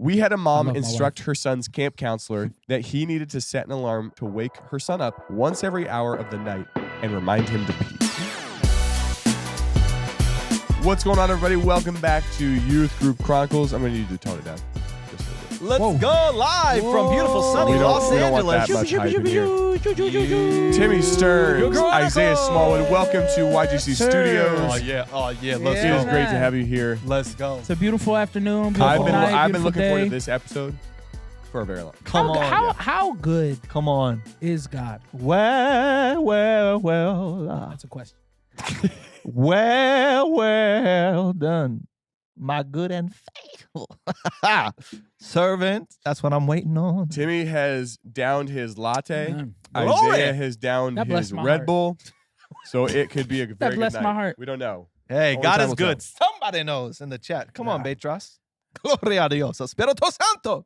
We had a mom love my instruct her son's camp counselor that he needed to set an alarm to wake her son up once every hour of the night and remind him to pee. What's going on, everybody? Welcome back to Youth Group Chronicles. I'm going to need you to tone it down. Just a little bit. Let's go live from beautiful sunny Los we don't want Angeles. that much hype in here. Timmy Stearns, Isaiah Smallwood, welcome to YGC Studios. Oh yeah, let's It is go. great to have you here. Let's go. It's a beautiful afternoon. Beautiful I've been night, looking beautiful forward day. to this episode for a very long time. Come on. How good Come on. is God? Well. That's a question. Well done, my good and faithful servant. That's what I'm waiting on. Timmy has downed his latte. Amen. Glory. Isaiah has downed God bless his my Red heart. Bull. So it could be a very bless good my night. heart. We don't know. Hey, Only God time is will good. tell. Somebody knows in the chat. Come on, Yeah. Betras. Gloria a Dios. Espíritu Santo.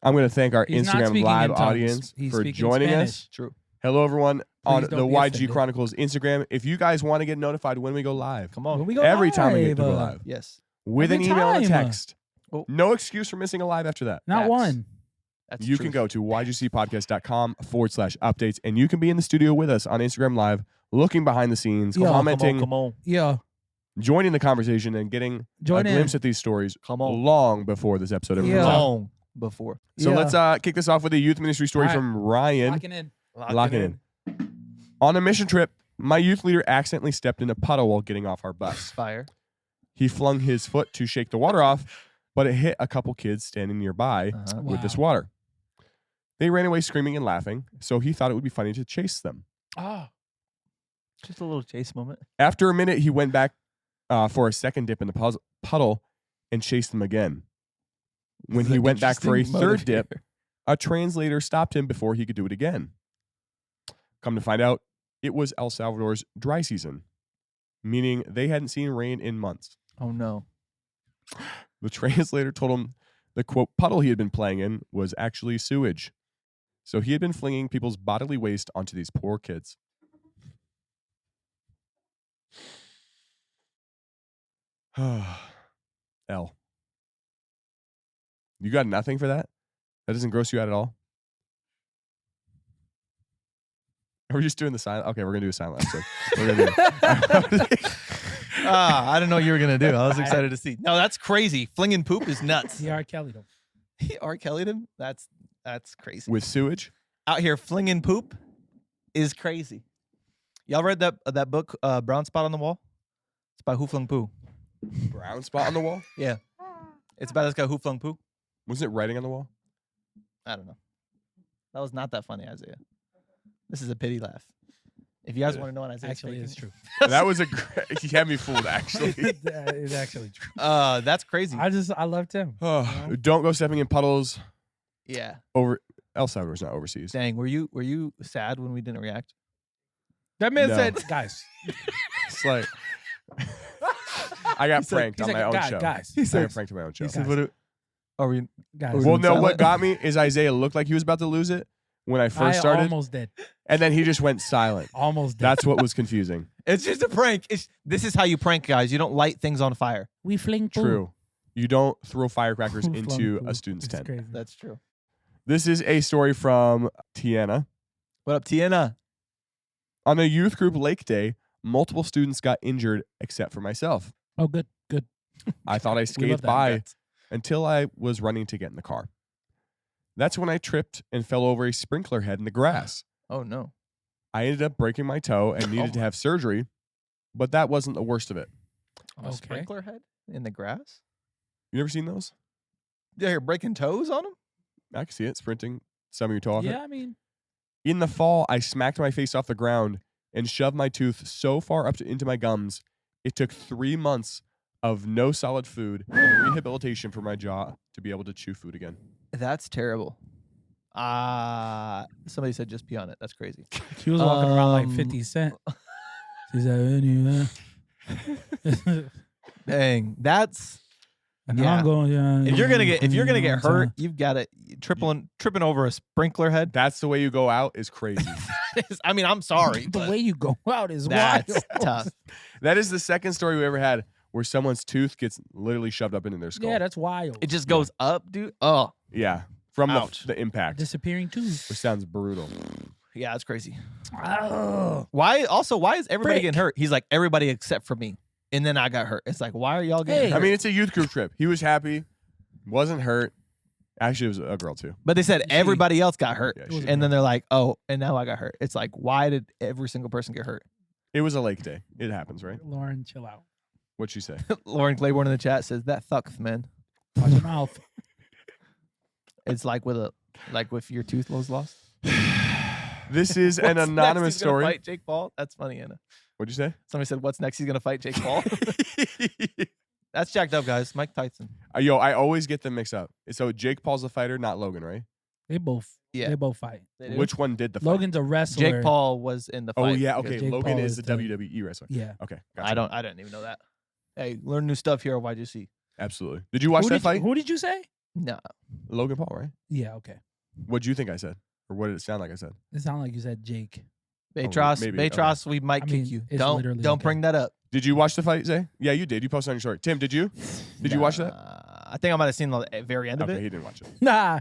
I'm going to thank our He's not Instagram speaking live in tongues. audience He's for speaking joining Spanish. us. True. Hello, everyone, on Please the don't be YG offended. Chronicles Instagram. If you guys want to get notified when we go live, Come When on. we go every live, time we get to go live, Yes. with an Every email and a time. text, Oh. no excuse for missing a live after that. Not Facts. one. That's You true. can go to ygcpodcast.com/updates, and you can be in the studio with us on Instagram Live, looking behind the scenes, Yo, commenting, Come on. Yeah. joining the conversation, and getting Join a in. glimpse at these stories Come on. long before this episode ever Yeah. comes out. Long before. So Yeah. let's kick this off with a youth ministry story All right. from Ryan. Locking in. Locking in. On a mission trip, my youth leader accidentally stepped in a puddle while getting off our bus. Fire. He flung his foot to shake the water off, but it hit a couple kids standing nearby with this Wow. water. They ran away screaming and laughing, so he thought it would be funny to chase them. Oh. Just a little chase moment. After a minute, he went back for a second dip in the puddle and chased them again. When This is he an went back for a interesting third motive dip, here. a translator stopped him before he could do it again. Come to find out, it was El Salvador's dry season, meaning they hadn't seen rain in months. Oh no. The translator told him the, quote, puddle he had been playing in was actually sewage. So he had been flinging people's bodily waste onto these poor kids. L. You got nothing for that? That doesn't gross you out at all? Are we just doing the silent? Okay, we're going to do a silent episode. We're gonna do I didn't know what you were gonna do. I was excited to see. No, that's crazy. Flinging poop is nuts. He R. Kelly though. He R. Kelly'd him. That's crazy. with sewage? Out here flinging poop is crazy. Y'all read that book, Brown Spot on the Wall? It's by Who Flung Poo. Brown spot on the wall? Yeah. It's about this guy who flung poo. Wasn't it writing on the wall? I don't know. That was not that funny, Isaiah. This is a pity laugh. If you guys want to know what Isaiah's Actually, faking- it's true. That was a great. He had me fooled, actually. It's actually true. That's crazy. I loved him. Oh, don't go stepping in puddles Yeah. over. El Salvador's not overseas. Dang, were you sad when we didn't react? That man No. said, guys. It's like I got pranked he's on like, my own "Guys, show. guys." I got pranked on my own show. He said, "What? Are we?" Guys. Was Well, it no. What silent? got me is Isaiah looked like he was about to lose it when I first I started, almost did. and then he just went silent. Almost did. That's what was confusing. It's just a prank. This is how you prank, guys. You don't light things on fire. we fling poo. True. You don't throw firecrackers Who into flung a poo. student's It's tent. crazy. That's true. This is a story from Tiana. What up, Tiana? On a youth group lake day, multiple students got injured except for myself. Oh, good. Good. I thought I love skated that. by until I was running to get in the car. That's when I tripped and fell over a sprinkler head in the grass. Oh no. I ended up breaking my toe and needed to have surgery, but that wasn't the worst of it. On a Okay. sprinkler head in the grass? You ever seen those? Yeah, you're breaking toes on them? I can see it, sprinting some of your toe off Yeah, it. I mean, In the fall, I smacked my face off the ground and shoved my tooth so far up into my gums, it took 3 months of no solid food and rehabilitation for my jaw to be able to chew food again. That's terrible. Somebody said just pee on it. That's crazy. she was walking around like Um, 50 Cent. She said, anyway. Dang, that's And Yeah. I'm going, if you're gonna get hurt, you've got to tripping over a sprinkler head. That's the way you go out is crazy. I mean, I'm sorry, The but way you go out is that's wild. tough. That is the second story we ever had where someone's tooth gets literally shoved up into their skull. Yeah, that's wild. It just goes up, dude. Oh, Yeah, from Ouch. the impact, Disappearing tooth. which sounds brutal. yeah, that's crazy. Oh. Why? Also, why is everybody Frick. getting hurt? He's like, everybody except for me. And then I got hurt. It's like, why are y'all getting Hey. hurt? I mean, it's a youth group trip. He was happy, wasn't hurt. Actually, it was a girl too. But they said See. everybody else got hurt. Yeah, It was- And then they're like, oh, and now I got hurt. It's like, why did every single person get hurt? It was a lake day. It happens, right? Lauren, chill out. What'd she say? Lauren Claiborne in the chat says, that sucks, man. Watch your mouth. It's like with your tooth was lost. This is an What's next? anonymous He's gonna story. Fight Jake Paul? That's funny, Anna. What'd you say? Somebody said, what's next? He's going to fight Jake Paul? That's jacked up, guys. Mike Tyson. Yo, I always get them mixed up. So Jake Paul's the fighter, not Logan, right? They both fight. They do? Which one did the fight? Logan's a wrestler. Jake Paul was in the fight. Oh yeah, because okay. Jake Logan Paul is is the the- WWE wrestler. Yeah. Okay, gotcha. I didn't even know that. Hey, learn new stuff here at YGC. Absolutely. Did you watch that fight? Who did you say? No. Logan Paul, right? Yeah, okay. What'd you think I said, or what did it sound like I said? It sounded like you said Jake. Betros, maybe, okay. Betros, we might I kick mean, you. it's Don't literally okay. bring that up. Did you watch the fight, Zay? Yeah, you did. You posted on your story. Tim, did you? Did you watch that? I think I might have seen the very end of Okay, it. he didn't watch it. Nah,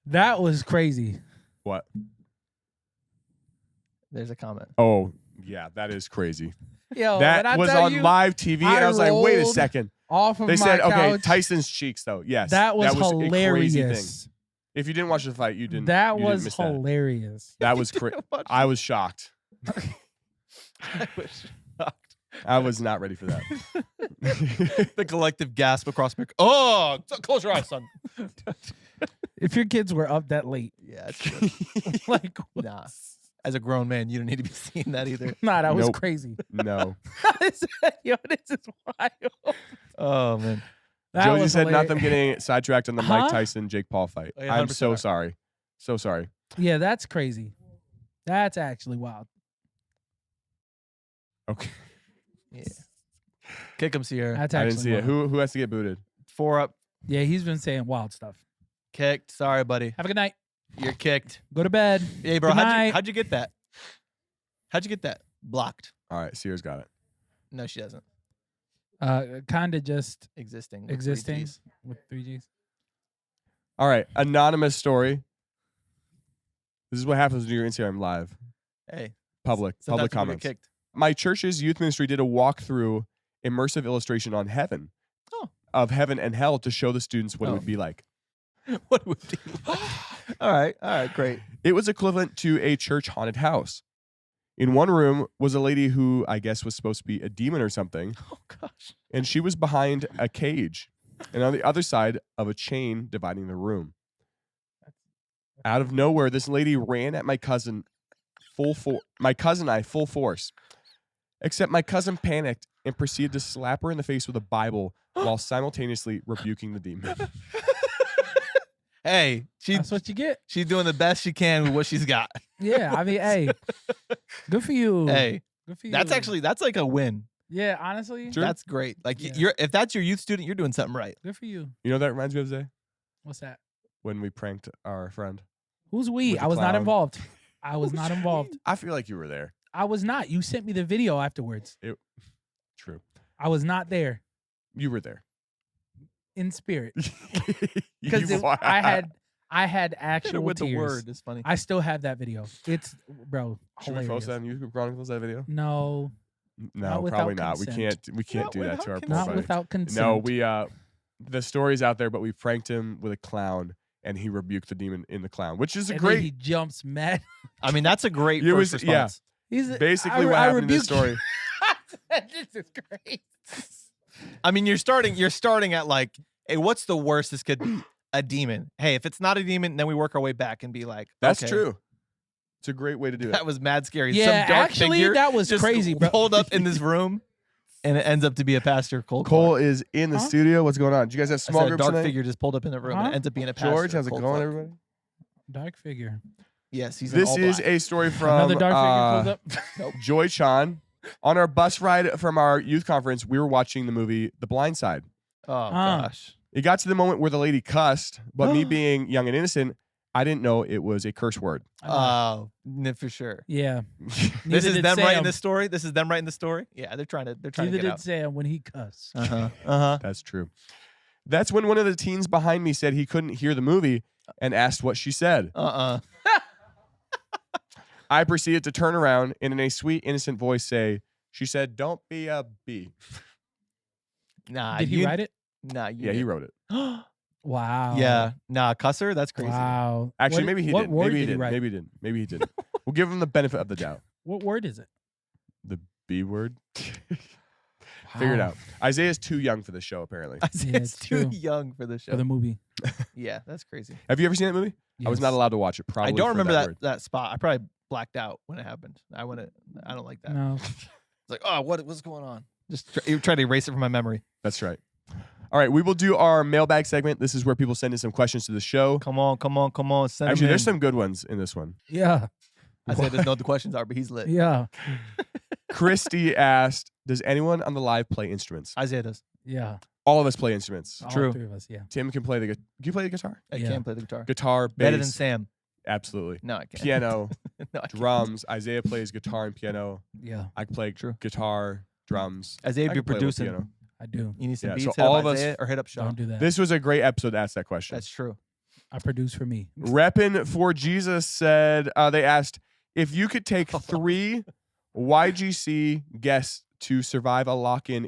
that was crazy. What? There's a comment. Oh, yeah, that is crazy. Yo, when I That was tell on you, live TV, and I was like, wait a rolled second. off of They my said, okay, couch. Tyson's cheeks, though. Yes. That was a crazy thing. hilarious. If you didn't watch the fight, you didn't. That you didn't was miss hilarious. That was crazy. I was shocked. I was shocked. I was not ready for that. The collective gasp across my. Oh, close your eyes, son. If your kids were up that late, Yeah, it's true. like, what? Nah. As a grown man, you don't need to be seeing that either. Nah, that was Nope. crazy. No. Yo, this is wild. Oh man. That Josie was said not them hilarious. getting sidetracked on the Huh? Mike Tyson Jake Paul fight. Oh, yeah, I'm 100% so right. sorry. So sorry. Yeah, that's crazy. That's actually wild. Okay. Yeah. Kick him, Sierra. That's I actually didn't see it. wild. Who has to get booted? 4 up. Yeah, he's been saying wild stuff. Kicked. Sorry, buddy. Have a good night. You're kicked. Go to bed. Hey, bro. Good night. How'd you get that? How'd you get that? Blocked. All right, Sears got it. No, she doesn't. Kind of just Existing. with 3 existing Gs. with 3Gs. All right, anonymous story. This is what happens when you're Instagram live. Hey. Public Sometimes people get comments. kicked. My church's youth ministry did a walkthrough immersive illustration on heaven. Oh. Of heaven and hell to show the students what it Oh. would be like. What would be? All right. Great. It was equivalent to a church haunted house. In one room was a lady who I guess was supposed to be a demon or something, Oh gosh. and she was behind a cage, and on the other side of a chain dividing the room. Out of nowhere, this lady ran at my cousin and I full force. Except my cousin panicked and proceeded to slap her in the face with a Bible while simultaneously rebuking the demon. Hey, That's what you get. she's doing the best she can with what she's got. Yeah, I mean, hey, good for you. Hey, Good for you. that's like a win. Yeah, honestly, Sure. That's great. Like Yeah. if that's your youth student, you're doing something right. good for you. You know what that reminds me of, Zay? What's that? When we pranked our friend. Who's we? With the I was not clown. involved. I was not involved. I feel like you were there. I was not. You sent me the video afterwards. True. I was not there You were there. in spirit You because were. I had actual With tears. the word is funny. I still have that video. It's bro. Should we hilarious. post that on Youth Group Chronicles, that video? No, No, Not without probably not. consent. We can't Not do that to without our consent. poor not buddy. without consent. No, we the story's out there, but we pranked him with a clown and he rebuked the demon in the clown, which is a And then he great jumps mad. I mean, that's a great It first was- yeah. response. He's basically what happened in this story. This is great. I mean, you're starting at like, hey, what's the worst this could be? A demon. Hey, if it's not a demon, then we work our way back and be like, That's okay, true. It's a great way to do it. That was mad scary. Yeah, Some dark actually, figure that was just crazy, bro. Pulled up in this room, and it ends up to be a pastor. Cole Clark. is in the Huh? studio. What's going on? Do you guys have I small said a groups dark tonight? figure just pulled up in the room, and Huh? it ends up being a pastor. George, how's it Cold going, Clark. everybody? Dark figure. Yes, he's in This all is black. a story from Another dark figure pulls up. Joy Chan. On our bus ride from our youth conference, we were watching the movie The Blind Side. Oh Ah. gosh. It got to the moment where the lady cussed, but me being young and innocent, I didn't know it was a curse word. Oh, for sure. Yeah. This Neither is did them writing Sam. the story. This is them writing the story. Yeah, they're trying to Neither get did out. Sam when he cussed. That's true. That's when one of the teens behind me said he couldn't hear the movie and asked what she said. I proceeded to turn around and in a sweet, innocent voice say, she said, "Don't be a bee." Nah, Did he write it? Nah, Yeah, he wrote it. Wow. Yeah, nah, cusser. That's crazy. Wow. Actually, What- maybe he what didn't. word Maybe he did didn't. write? Maybe he didn't. Maybe he didn't. We'll give him the benefit of the doubt. What word is it? The B word. Figure it Wow. out. Isaiah's too young for the show, apparently. It's it's too true. young for the show. For the movie. Yeah, that's crazy. Have you ever seen that movie? I was not Yes. allowed to watch it. Probably. I don't for remember that word. that spot. I probably blacked out when it happened. I don't like that. No. It's like, oh, what's going on? Just try to erase it from my memory. That's right. All right, we will do our mailbag segment. This is where people send in some questions to the show. Come on. Send Actually, them there's in. some good ones in this one. Yeah. Isaiah doesn't know what the questions are, but he's lit. Yeah. Christy asked, "Does anyone on the live play instruments?" Isaiah does. Yeah. All of us play instruments. All True. three of us. Yeah. Tim can play the. Can you play the guitar? I Yeah. can play the guitar. Guitar, bass, Better than Sam. absolutely. No, I can't. Piano, No, I can't. drums. Isaiah plays guitar and piano. Yeah. I play True. guitar, drums. Isaiah, I be can play a little producing. piano. I do. You need some Yeah, beats. so hit up all of us- Isaiah or hit up Sean. Don't do that. This was a great episode to ask that question. That's true. I produce for me. Reppin' for Jesus said, they asked, if you could take 3 YGC guests to survive a lock-in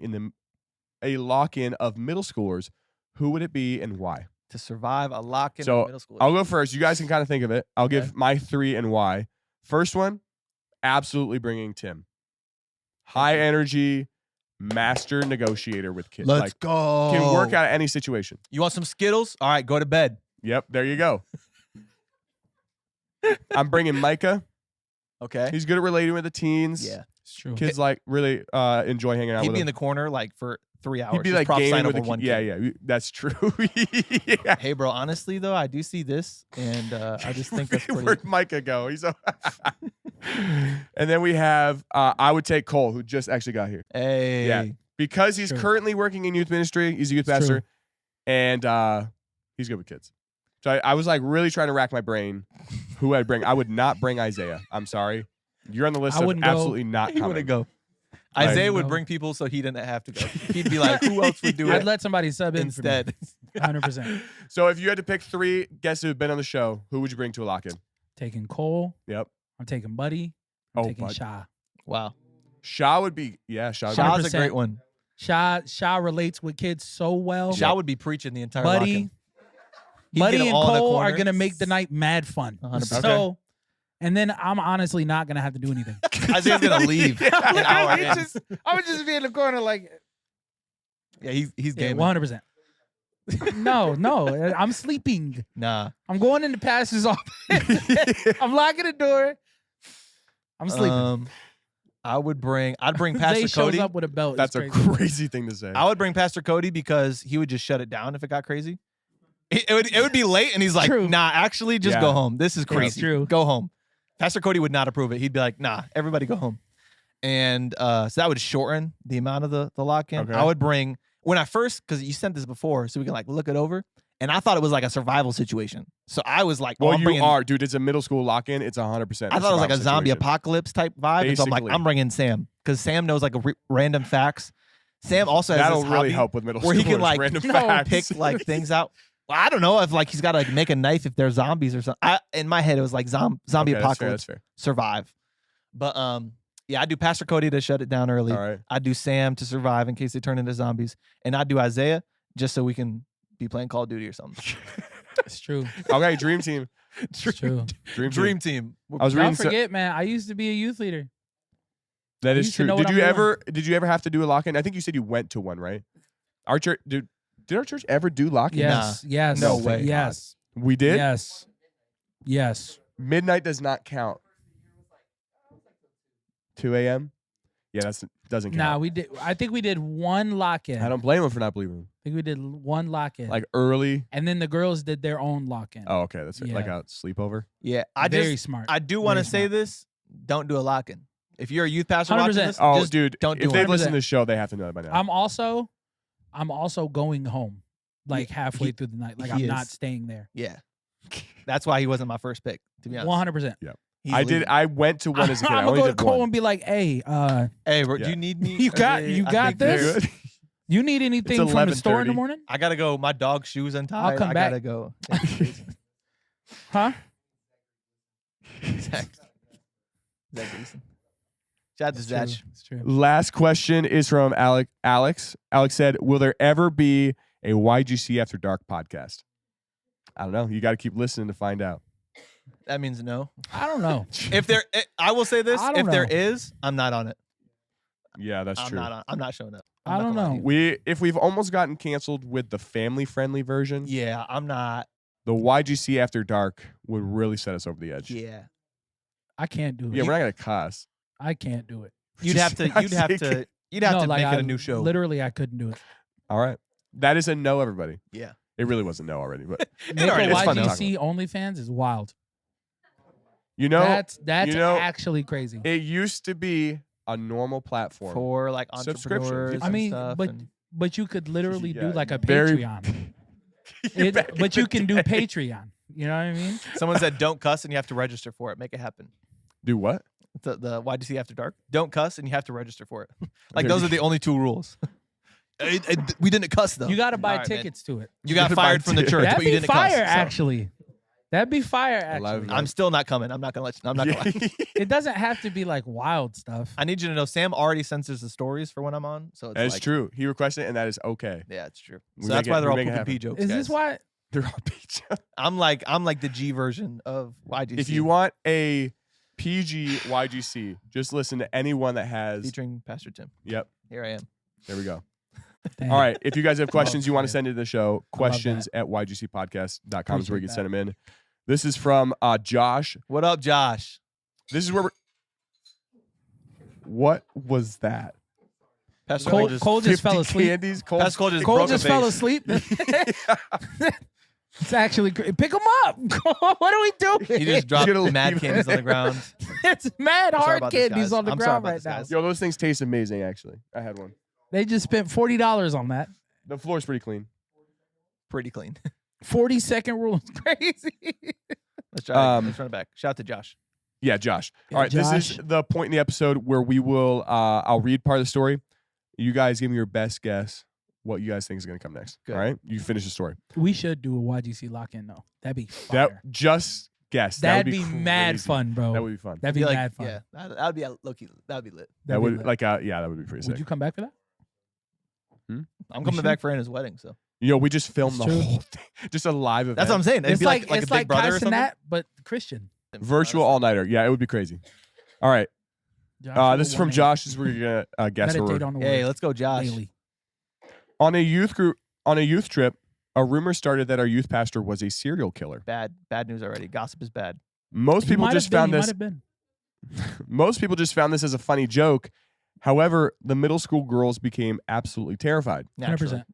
of middle schoolers, who would it be and why? To survive a lock-in So, in middle school. I'll go first. You guys can kind of think of it. I'll Okay. give my 3 and why. First one, absolutely bringing Tim. High energy, master negotiator with kids. Let's go. Can work out any situation. You want some Skittles? All right, go to bed. Yep, there you go. I'm bringing Micah. Okay. He's good at relating with the teens. Yeah. It's true. Kids like really enjoy hanging out He'd with be him. in the corner like for 3 hours. He'd be just like prophesying gaming with over the one kid. Yeah, kid. yeah, that's true. Yeah. Hey, bro. Honestly, though, I do see this, and I just think that's pretty. Where'd Micah go? He's so and then we have I would take Cole, who just actually got here. Hey. Yeah. Because he's True. currently working in youth ministry. He's a youth It's pastor. true. And he's good with kids. So I was like really trying to rack my brain who I'd bring. I would not bring Isaiah. I'm sorry. You're on the list I of wouldn't go. absolutely not He coming. wouldn't go. Like- Isaiah would No. bring people so he didn't have to go. He'd be like, who else would do I'd it let somebody sub in instead? for me. 100%. So if you had to pick 3 guests who have been on the show, who would you bring to a lock-in? Taking Cole. Yep. I'm taking Buddy. I'm Oh, taking Bud. Sha. Wow. Shaw would be, yeah, Shaw. Would be- Shaw's a 100%. great one. Sha relates with kids so well. Shaw would be preaching the entire Buddy, lock-in. He'd Buddy get 'em and all in the Cole are corner. gonna make the night mad fun. 100%. So, and then I'm honestly not gonna have to do anything. Isaiah's gonna leave an hour in. I would just be in the corner like, Yeah, he's yeah, gaming. 100%. No, I'm sleeping. Nah. I'm going in the pastor's office. I'm locking the door. I'm sleeping. I'd bring Zay Pastor shows Cody. up with a belt. That's It's a crazy. crazy thing to say. I would bring Pastor Cody because he would just shut it down if it got crazy. It would be late, and he's like, True. "Nah, actually, just Yeah. go home. This is crazy. true. Go home." Pastor Cody would not approve it. He'd be like, "Nah, everybody go home." And so that would shorten the amount of the lock-in. Okay. I would bring when I first, because you sent this before, so we can like look it over. And I thought it was like a survival situation. So I was like, well, I'm you bringing, are, dude. It's a middle school lock-in. It's 100%. I thought it was like a survival zombie situation. apocalypse type vibe. And so I'm like, Basically. I'm bringing Sam because Sam knows like random facts. Sam also has That'll this really hobby help with middle where he schoolers, can, like, random no, facts. pick like things out. Well, I don't know if like he's got to like make a knife if there's zombies or something. In my head, it was like zombie Okay, that's fair, apocalypse, That's fair. survive. But yeah, I do Pastor Cody to shut it down early. All right. I do Sam to survive in case they turn into zombies, and I do Isaiah just so we can be playing Call of Duty or something. It's true. Okay, dream team. It's true. Dream team. team. I was Y'all reading. forget, man. I used to be a youth leader. That I is used to true. know Did what you I'm ever? Did you ever have to do a lock-in? I think you said you went to one, right? Our church. Did our church ever do lock-in? Yes. Yes. No way. Yes. We did. Yes. Yes. Midnight does not count. 2 a.m. Yeah, that doesn't count. Nah, we did. I think we did one lock-in. I don't blame him for not believing. I think we did one lock-in. Like early. and then the girls did their own lock-in. Oh, okay. That's like Yeah. a sleepover. Yeah, Very smart. I do want to Very say smart. this. Don't do a lock-in. If you're a youth pastor watching 100%. this, Oh, just dude. don't do if it. they've listened 100%. to the show, they have to know that by now. I'm also going home like halfway through the night. Like he I'm not is. staying there. Yeah. That's why he wasn't my first pick, to be honest. 100%. He's I did. leaving. I went to one as a kid. I I'm only gonna go to did Cole one. and be like, "Hey, Hey, bro, Yeah. do you need me? You got- I you think got they're this? good. you need anything from the store in the 11:30. morning? I gotta go. My dog's shoes untied. come I back. gotta go. Huh? Zach Gleason. Shout out to Zach. It's true. Last question is from Alex. Alex said, "Will there ever be a YGC After Dark podcast?" I don't know. You got to keep listening to find out. That means no. I don't know. If there, I will say this: I don't if there know. is, I'm not on it. Yeah, that's true. I'm not showing up. I I'm don't not gonna know. lie If we've almost gotten canceled with the family-friendly version, to you. Yeah, I'm not. the YGC After Dark would really set us over the edge. Yeah, I can't do it. Yeah, we're not gonna cuss. I can't do it. you'd have to. You'd have to. You'd have No, to like, make it I- a new show. Literally, I couldn't do it. All right, that is a no, everybody. Yeah. It really was a no already, but Make already a is fun to talk YGC OnlyFans is wild. you know, That's you know, actually crazy. it used to be a normal platform. For like Subscriptions, entrepreneurs. yeah. I and mean, stuff but and- but you could literally do Yeah, like a very- Patreon. Back But in you the can do day. Patreon. You know what I mean? someone said don't cuss and you have to register for it. Make it happen. Do what? The YGC After Dark. Don't cuss and you have to register for it. Like There those you are the only two rules. We didn't cuss though. You got to buy All right, man. tickets to it. You got gotta buy fired from the tickets. church, That'd but you be didn't fire, cuss. so- actually. That'd be fire, I love actually. it. I'm still not coming. I'm not gonna let you. I'm not gonna lie. It doesn't have to be like wild stuff. I need you to know Sam already censors the stories for when I'm on. So it's That's like, true. He requested it, and that is okay. Yeah, it's true. We So make that's it- why they're we all make it pooping happen. pee jokes. Is guys. this why? There are beach. I'm like the G version of YGC. If you want a PG YGC, just listen to anyone that has. featuring Pastor Tim, Yep. here I am. There we go. Dang. All right. If you guys have questions you want to man. send to the show, I love questions at ygcpodcast.com is where you Appreciate can send them in. This is from Josh. What up, Josh? This is where we're. What was that? Pastor Cole just fell 50 asleep. Candies. Pastor Cole just Cole broke just a fell vase. asleep. It's actually pick him up. What are we doing? He just dropped You're gonna mad leave candies on the ground. It's mad Sorry hard about this, candies guys. on the I'm sorry ground about right this, now. guys. Yo, those things taste amazing, actually. I had one. They just spent $40 on that. The floor's pretty clean. Pretty clean. 40-second rule is crazy. Let's try. Let's run it back. Shout out to Josh. Yeah, Josh. Yeah, All right, this is Josh. the point in the episode where we will. I'll read part of the story. You guys give me your best guess what you guys think is going to come next. Good. All right, you finish the story. We should do a YGC lock-in though. That'd be fire. That just guess. That'd that be would be mad crazy. fun, bro. That would be fun. That'd be like, mad fun. Yeah, that would be a low key. That would be lit. That That'd be would lit. like yeah, that would be pretty Would sick. you come back for that? I'm coming should. back for Anna's wedding, so We just filmed That's the true. whole thing, just a live event. that's what I'm saying. It'd It's be like like it's a Big like Brother or Kai something. Cenat, but Christian. Virtual all nighter. Yeah, it would be crazy. All right, Joshua this is from 1-8. Josh. This is where you're gonna guess where Meditate we're on the Hey, word let's go, Josh. daily. on a youth trip. A rumor started that our youth pastor was a serial killer. Bad news already. Gossip is bad. Most He people might just have been, found he this. might have been. Most people just found this as a funny joke. However, the middle school girls became absolutely terrified. 100%.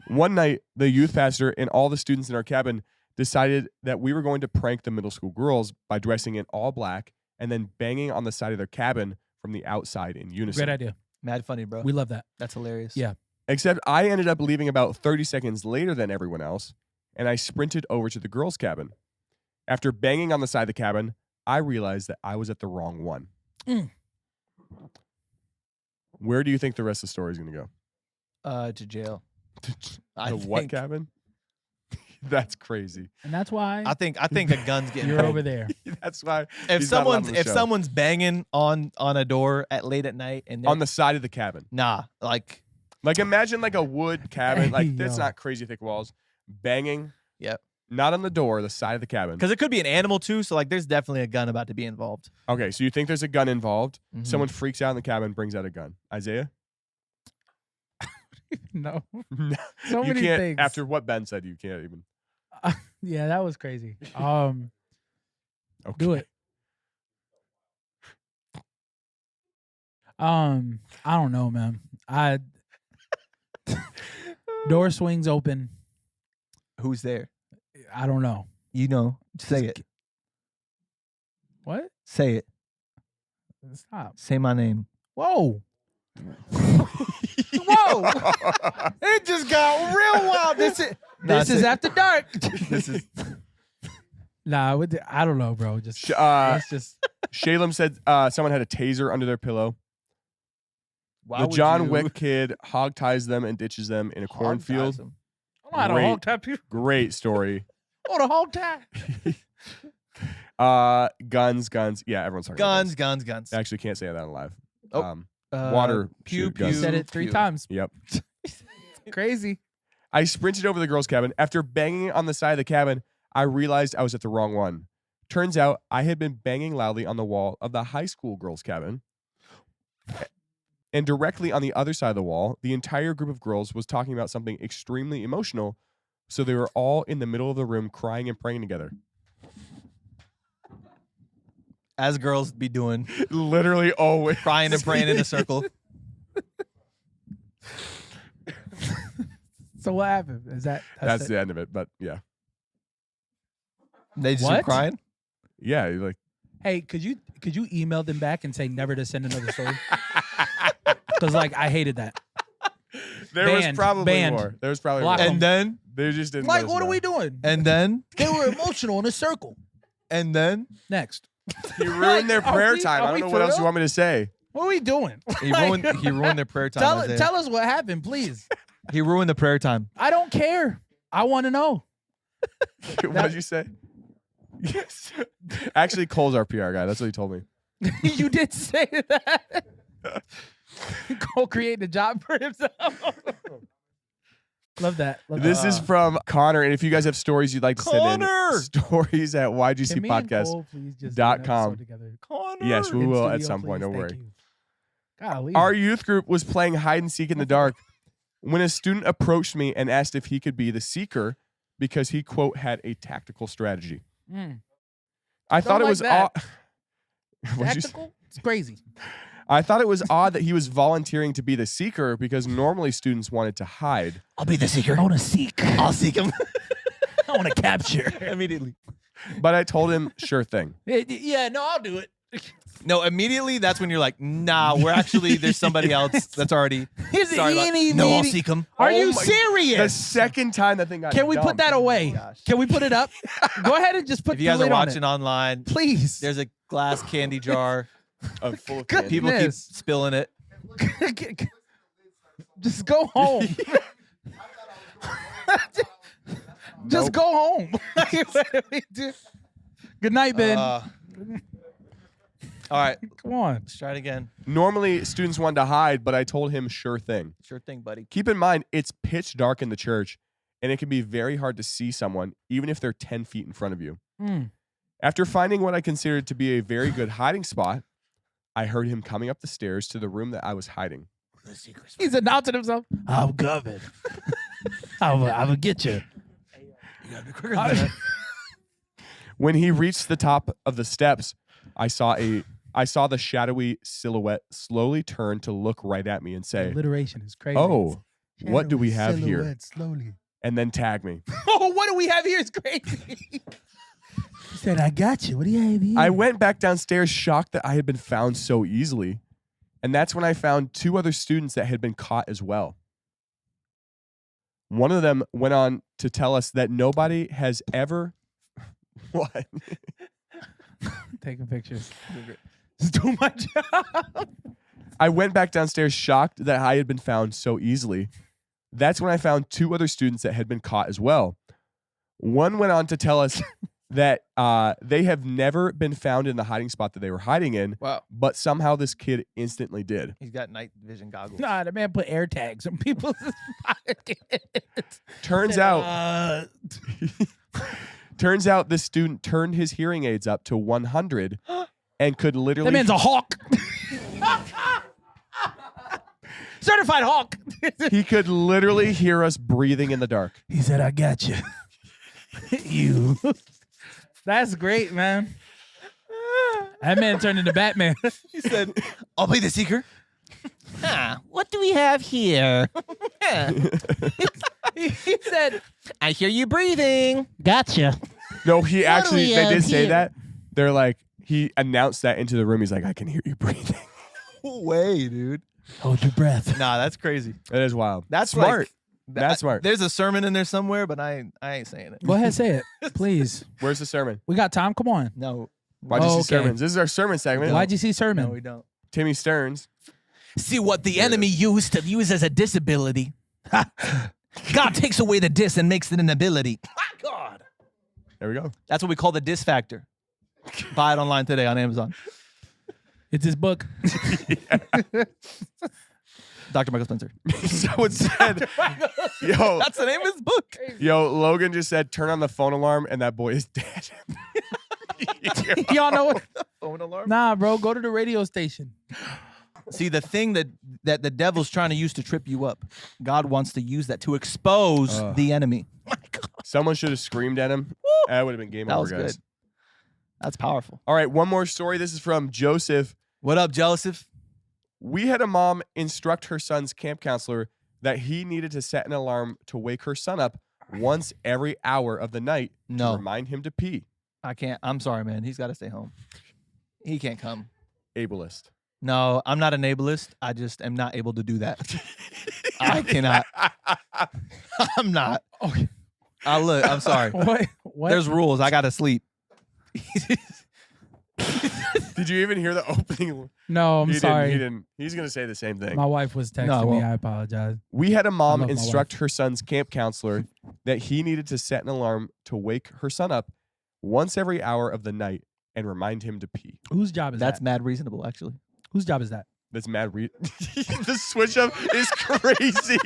One night, the youth pastor and all the students in our cabin decided that we were going to prank the middle school girls by dressing in all black and then banging on the side of their cabin from the outside in unison. Great idea. Mad funny, bro. We love that. That's hilarious. Yeah. Except I ended up leaving about 30 seconds later than everyone else, and I sprinted over to the girls' cabin. After banging on the side of the cabin, I realized that I was at the wrong one. Mm. Where do you think the rest of the story is going to go? To jail. The what cabin? That's crazy. And that's why I think a gun's getting you're pulled. over there. That's why If he's not allowed on the if show. someone's banging on a door at late at night and they're- on the side of the cabin. like Like imagine like a wood cabin, like that's Yo. not crazy thick walls, banging. Yep. Not on the door, the side of the cabin. because it could be an animal too, so like there's definitely a gun about to be involved. Okay, so you think there's a gun involved? Mhm. Someone freaks out in the cabin, brings out a gun. Isaiah? No. No, So you many can't. things. After what Ben said, you can't even. Yeah, that was crazy. Okay. Do it. I don't know, man. Door swings open. Who's there? I don't know. You know, say it. What? Say it. Stop. Say my name. Whoa. Whoa. It just got real wild. This is after dark. This is Nah, I don't know, bro. Just let's just. Shalem said someone had a taser under their pillow. Why The would John you Wick kid hog ties them and ditches them in a hog-ties cornfield. them? I don't know how to Great. hog tie people. Great story. Oh, the hog tie. Guns. Yeah, everyone's talking about Guns. I actually can't say that on live. Oh. Water. Pew shoot, pew. guns. You said it 3 times. Yep. Crazy. I sprinted over the girls' cabin. After banging on the side of the cabin, I realized I was at the wrong one. Turns out I had been banging loudly on the wall of the high school girls' cabin. And directly on the other side of the wall, the entire group of girls was talking about something extremely emotional. So they were all in the middle of the room crying and praying together. As girls be doing, Literally always. crying and praying in a circle. So what happened? Is That's it? the end of it, but yeah. They just What? keep crying. Yeah, like Hey, could you email them back and say never to send another story? Because like I hated that. there was Banned. probably Banned. more. There was probably Block more. 'em. And then, They just didn't Like, let us what are know. we doing? and then, They were emotional in a circle. and then, Next. He ruined their Are prayer we- time. are I don't we know for what else real? you want me to say. What are we doing? he ruined their prayer time. Tell, Isaiah. tell us what happened, please. He ruined the prayer time. I don't care. I want to know. What did you say? Yes. Actually, Cole's our PR guy. That's what he told me. You did say that. Go create the job for himself. Love that. Love This that. is from Connor, and if you guys have stories you'd like to send Connor! in, stories at Can me and YGC Cole please just do dot an com. episode together? Connor. Yes, we In will at studio, some point. please. Don't Thank worry. you. Golly. Our youth group was playing hide and seek in the dark when a student approached me and asked if he could be the seeker because he, quote, had a tactical strategy. Mm. I thought it like was that. odd. What'd you say? Tactical? It's crazy. I thought it was odd that he was volunteering to be the seeker because normally students wanted to hide. I'll be the seeker. I want to seek. I'll seek him I want to capture. immediately. But I told him, sure thing. Yeah, no, I'll do it. No, immediately that's when you're like, nah, we're actually there's somebody else that's already. Here's Sorry about- the no, I'll seek him. Are Oh you my- The serious? second time that thing got Can we put dumped. that away? gosh. Can we put it up? Go ahead and just put If you guys the are lid on watching it. online, Please. there's a glass candy jar. Full of Good candy. People keep Goodness. spilling it. Just go home. Just Nope. go home. What do we do? Good night, Ben. All right, Come on. let's try it again. Normally, students wanted to hide, but I told him, sure thing. Sure thing, buddy. Keep in mind, it's pitch dark in the church, and it can be very hard to see someone, even if they're 10 feet in front of you. Mm. After finding what I considered to be a very good hiding spot, I heard him coming up the stairs to the room that I was hiding. He's announcing himself. I'm coming. I will get you. When he reached the top of the steps, I saw the shadowy silhouette slowly turn to look right at me and say, Alliteration is crazy. "Oh, what do we have here?" Silhouette slowly. And then tag me. Oh, what do we have here is crazy. He said, I got you. What do you have here? I went back downstairs shocked that I had been found so easily. And that's when I found 2 other students that had been caught as well. One of them went on to tell us that nobody has ever... What? Taking pictures. Just do my job. I went back downstairs shocked that I had been found so easily. That's when I found 2 other students that had been caught as well. One went on to tell us that they have never been found in the hiding spot that they were hiding in, Wow, but somehow this kid instantly did. he's got night vision goggles. Nah, the man put air tags on people's pockets. Turns out this student turned his hearing aids up to 100 and could literally... That man's a hawk. Certified hawk. He could literally hear us breathing in the dark. He said, I got you. You. That's great, man. That man turned into Batman. He said, "I'll be the seeker." What do we have here? He said, I hear you breathing. gotcha. No, he actually, we they have did say here? that. They're like, he announced that into the room. He's like, I can hear you breathing. No way, dude. Hold your breath. Nah, that's crazy. That is wild. That's smart. That's smart. There's a sermon in there somewhere, but I ain't saying it. Go ahead, say it, please. Where's the sermon? We got time. Come on. No. YGC okay. sermons. This is our sermon segment. YGC sermon. No, we don't. Timmy Stearns. See what the enemy used to use as a disability. God takes away the dis and makes it an ability. God. There we go. That's what we call the dis factor. Buy it online today on Amazon. It's his book. Dr. Michael Spencer. So it said, yo, That's the name of his book. yo, Logan just said, turn on the phone alarm, and that boy is dead. Y'all know what? Phone alarm. Nah, bro. Go to the radio station. See, the thing that the devil's trying to use to trip you up, God wants to use that to expose the enemy. My God. Someone should have screamed at him. That would have been game That over, was guys. good. That's powerful. All right, one more story. This is from Joseph. What up, Joseph? We had a mom instruct her son's camp counselor that he needed to set an alarm to wake her son up once every hour of the night to No. remind him to pee. I can't. I'm sorry, man. He's got to stay home. He can't come. Ableist. No, I'm not an ableist. I just am not able to do that. I cannot. I'm not. Okay. Look, I'm sorry. What? There's rules. I got to sleep. Did you even hear the opening? No, I'm He sorry. didn't. He's going to say the same thing. My wife was texting I me. won't. I apologize. We had a I mom love my instruct her son's camp counselor that he needed to set an alarm to wake her son up once every hour of the night and remind him to pee. Whose job is That's that? mad reasonable, actually. Whose job is that? That's mad. The switch up is crazy.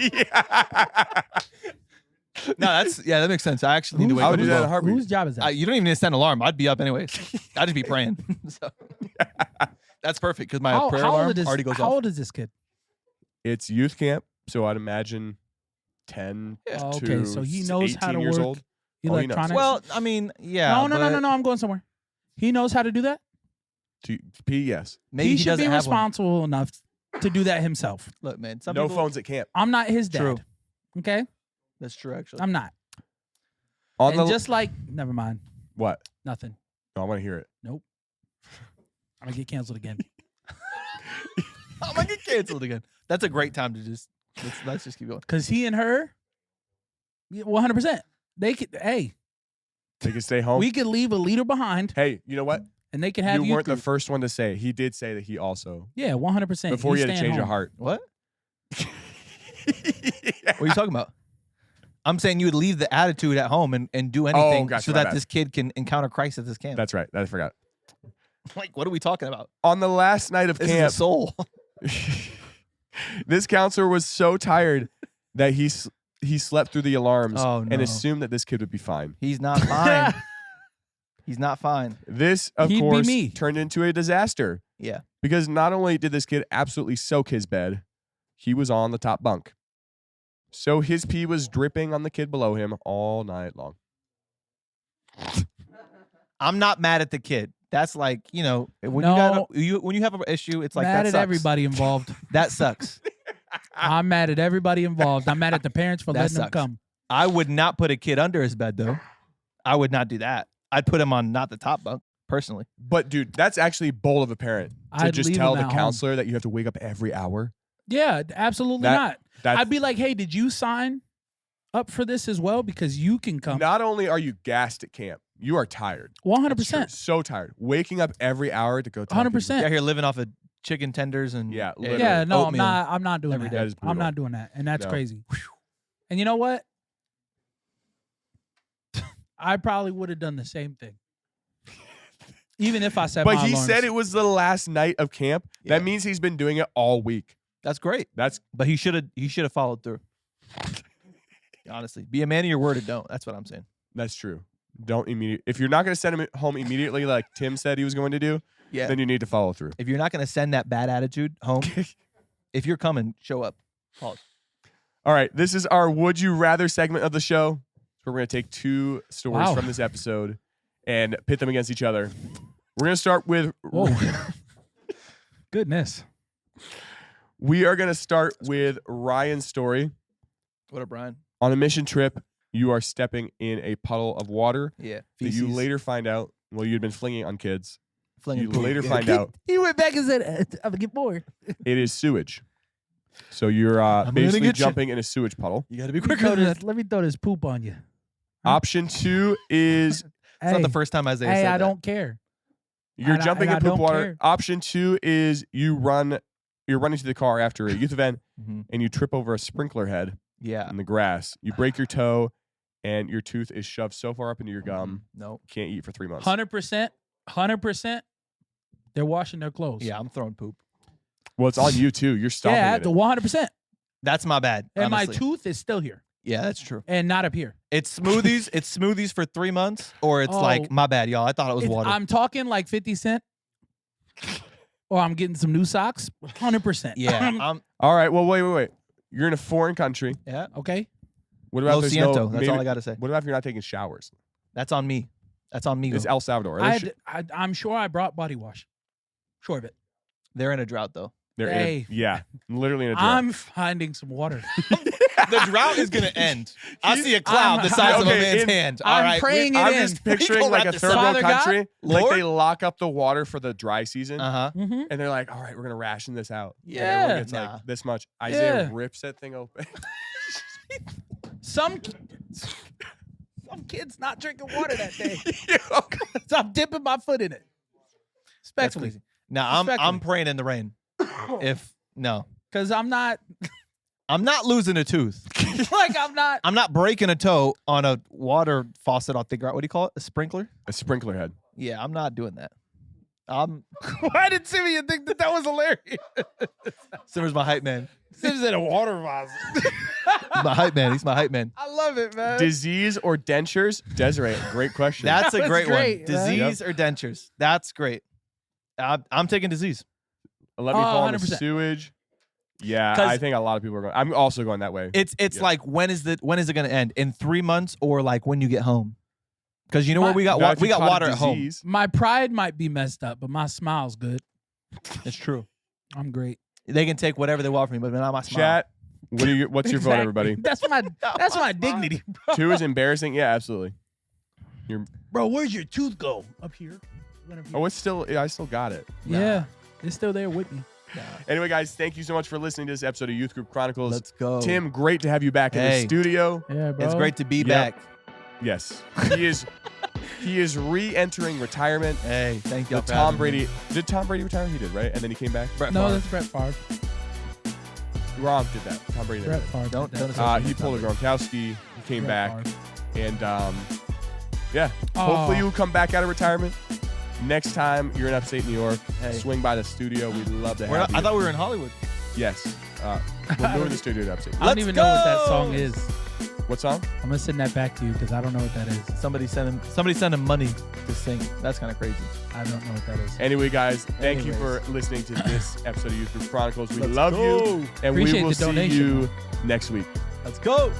No, that makes sense. I actually need to wake I up. would do as that in a well. heartbeat. Whose job is that? You don't even need to set an alarm. I'd be up anyways. I'd just be praying. So, that's perfect because my prayer alarm already goes how off. old is this kid? It's youth camp, so I'd imagine 10 Oh, to okay, so he knows how 18 to years work old. he knows. electronics. Well, I mean, yeah. no. I'm going somewhere. He knows how to do that. To pee, yes. Maybe he he should doesn't be have one. responsible enough to do that himself. Look, man. Some No people, phones at camp. I'm not his dad. True. Okay, That's true, actually. I'm not. On And the just like, never mind, what? nothing. No, I want to hear it. I'm gonna get canceled again. I'm gonna get canceled again. That's a great time to just let's just keep going. Cause he and her, 100%. They could. Hey, They can stay home. we could leave a leader behind, Hey, you know what? and they can have You weren't the group. first one to say it. He did say that he also, Yeah, 100%. before He's he had to staying change a home. heart. What? What are you talking about? I'm saying you would leave the attitude at home and do anything gotcha, so my that bad. this kid can encounter Christ at this camp. That's right. I forgot. Like, what are we talking about? On the last night of This is camp, a soul. this counselor was so tired that he slept through the alarms Oh, and no. assumed that this kid would be fine. He's not fine. He's not fine. This, of He'd be course, me. turned into a disaster Yeah. because not only did this kid absolutely soak his bed, he was on the top bunk. So his pee was dripping on the kid below him all night long. I'm not mad at the kid. That's like, when No. when you have an issue, it's like mad that at sucks. everybody involved. That sucks. I'm mad at everybody involved. I'm mad at the parents for That letting them sucks. come. I would not put a kid under his bed though. I would not do that. I'd put him on not the top bunk, personally. But dude, that's actually bold of a parent to I'd just leave tell him the at home. counselor that you have to wake up every hour. Yeah, absolutely That- not. That's I'd be like, hey, did you sign up for this as well? Because you can come. not only are you gassed at camp, you are tired. 100%. So tired. Waking up every hour to go. tell people- 100%. Yeah, here living off of chicken tenders and Yeah, literally. Yeah, no, oatmeal. I'm not doing every that. day. That is I'm brutal. not doing that. And that's No. crazy. And you know what? I probably would have done the same thing. Even if I set But my he alarms. said it was the last night of camp. Yeah. That means he's been doing it all week. That's great. That's But he should have followed through. Honestly, be a man of your word or don't. That's what I'm saying. true. Don't immediately. If you're not going to send him home immediately, like Tim said he was going to do, Yeah. then you need to follow through. If you're not going to send that bad attitude home, if you're coming, show up. Pause. All right, this is our Would You Rather segment of the show. We're going to take two stories Wow. from this episode and pit them against each other. We're going to start with. Whoa. Goodness. We are going to start with Ryan's story. What up, Brian? On a mission trip, you are stepping in a puddle of water Yeah. that you feces, later find out. Well, you'd been flinging it on kids. flinging You poop. later Yeah. find out He went back and said, I'm going to get bored. it is sewage. So you're gonna basically get you. jumping in a sewage puddle. You got to be Let me quicker throw than this- that. let me throw this poop on you. Option 2 is It's not the first time Isaiah Hey, said I that. don't care. you're jumping and in I poop don't water. care. Option 2 is you're running to the car after a youth event Mhm. and you trip over a sprinkler head Yeah. in the grass. You break your toe and your tooth is shoved so far up into your gum, No. can't eat for 3 months. 100%. They're washing their clothes. Yeah, I'm throwing poop. Well, it's on you too. You're stopping Yeah, it. the 100%. That's my bad. And honestly. my tooth is still here Yeah, that's true. and not up here. It's smoothies. It's smoothies for 3 months, or it's Oh. like my bad, y'all. I thought it was water. I'm talking like 50 cent. Or I'm getting some new socks. 100%. yeah. All right. Well, wait. You're in a foreign country. Yeah. Okay. What about Lo there's siento. no, That's maybe- all I got to say. What about if you're not taking showers? That's on me. That's on me. It's though. El Salvador. Are they I'm sure I brought body wash. Sure of it. They're in a drought though. they're Hey. literally in a drought. I'm finding some water. The drought is gonna end. I see a cloud I'm- the size of a okay, man's in- hand. All I'm right. praying I'm it in. just picturing go like right a to third world Father God, country, like Lord? they lock up the water for the dry season, Uh huh. Mhm. and they're like, "All right, we're gonna ration this out." And Yeah. everyone gets Nah. like this much. Isaiah Yeah. rips that thing open. Some kids not drinking water that day. Okay. So I'm dipping my foot in it. That's Respectfully. crazy. Now I'm Respectfully. praying in the rain. If no, Because I'm not I'm not losing a tooth. like I'm not. I'm not breaking a toe on a water faucet off the ground. What do you call it? A sprinkler? A sprinkler head. Yeah, I'm not doing that. I'm Why did Simeon think that was hilarious? Simmer's my hype man. Sim's in a water faucet. He's my hype man. He's my hype man. I love it, man. Disease or dentures? Desiree, great question. That's a That was great, great, one. man. Disease or dentures? That's great. I'm taking disease. Let me fall into 100%. sewage. Yeah, 'Cause- I think a lot of people are going. I'm also going that way. It's Yeah. like when is it going to end? In 3 months or like when you get home? Because you know My- what we got Now, if we you got caught a water at home. disease- My pride might be messed up, but my smile's good. It's true. I'm great. They can take whatever they want from me, but not my smile. Chat. What's your vote, Exactly. everybody? That's my dignity, bro. 2 is embarrassing. Yeah, absolutely. Bro, where's your tooth go? Up here. Oh, it's still. I still got it. Yeah, it's still there with me. Anyway, guys, thank you so much for listening to this episode of Youth Group Chronicles. Let's go. Tim, great to have you back in Hey. the studio. Yeah, bro. It's great to be Yep. back. Yes, he is. He is re-entering retirement. Hey, thank you. The Tom Brady. Did Tom Brady retire? He did, right? And then he came back. No, that's Brett Favre. Gronk did that. Tom Brady. Brett Did Favre. Don't- did don't that. He pulled a Gronkowski. He came Brett back, Favre. and yeah. Hopefully, Aw. you'll come back out of retirement. Next time you're in upstate New York, Hey. swing by the studio. We'd love to We're have not, I you. thought we were in Hollywood. Yes. We're moving the studio to upstate. I don't Let's even know what that go! song is. What song? I'm gonna send that back to you because I don't know what that is. Somebody sent him money to sing. That's kind of crazy. I don't know what that is. Anyway, guys, thank you for Anyways. listening to this episode of Youth Group Chronicles. We Let's love go. you, and Appreciate we will the see donation. you next week. Let's go.